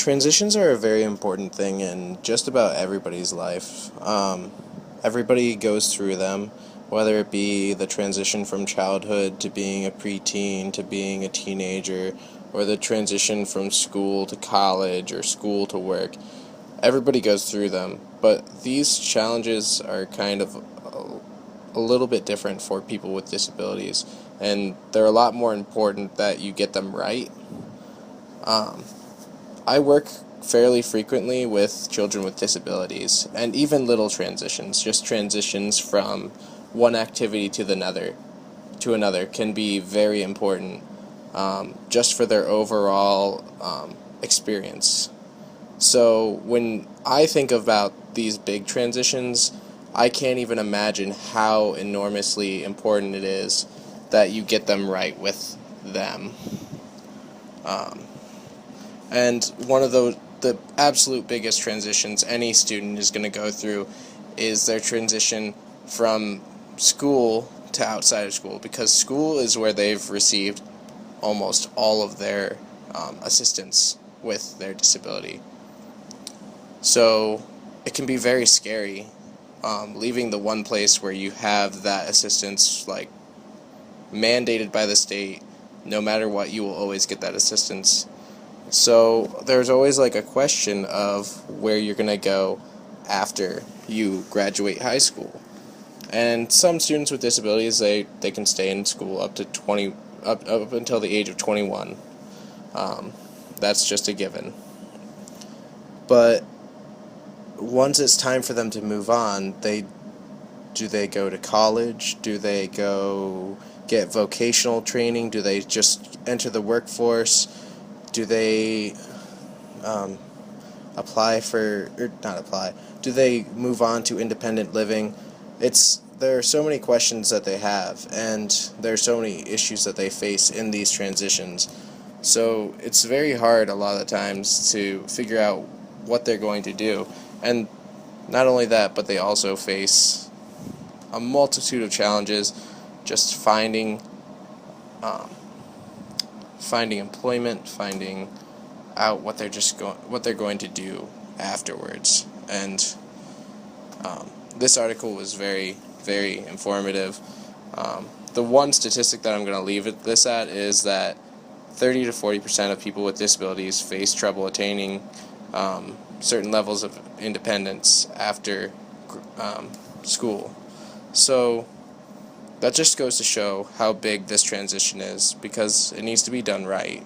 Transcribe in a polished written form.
Transitions are a very important thing in just about everybody's life. Everybody goes through them, whether it be the transition from childhood to being a preteen to being a teenager, or the transition from school to college or school to work. Everybody goes through them, but these challenges are kind of a little bit different for people with disabilities, and they're a lot more important that you get them right. Um, I work fairly frequently with children with disabilities, and even little transitions, just transitions from one activity to another can be very important, just for their overall experience. So when I think about these big transitions, I can't even imagine how enormously important it is that you get them right with them. Um, And one of the absolute biggest transitions any student is going to go through is their transition from school to outside of school, because school is where they've received almost all of their assistance with their disability. So it can be very scary, leaving the one place where you have that assistance, like, mandated by the state. No matter what, you will always get that assistance. So there's always like a question of where you're going to go after you graduate high school. And some students with disabilities, they can stay in school up to 20 up until the age of 21. That's just a given. But once it's time for them to move on, do they go to college? Do they go get vocational training? Do they just enter the workforce? Do they apply for, or not apply, do they move on to independent living? There are so many questions that they have, and there are so many issues that they face in these transitions. So it's very hard a lot of the times to figure out what they're going to do. And not only that, but they also face a multitude of challenges just finding employment, finding out what they're going to do afterwards. And this article was very, very informative. The one statistic that I'm going to leave this at is that 30 to 40% of people with disabilities face trouble attaining certain levels of independence after school. So that just goes to show how big this transition is, because it needs to be done right.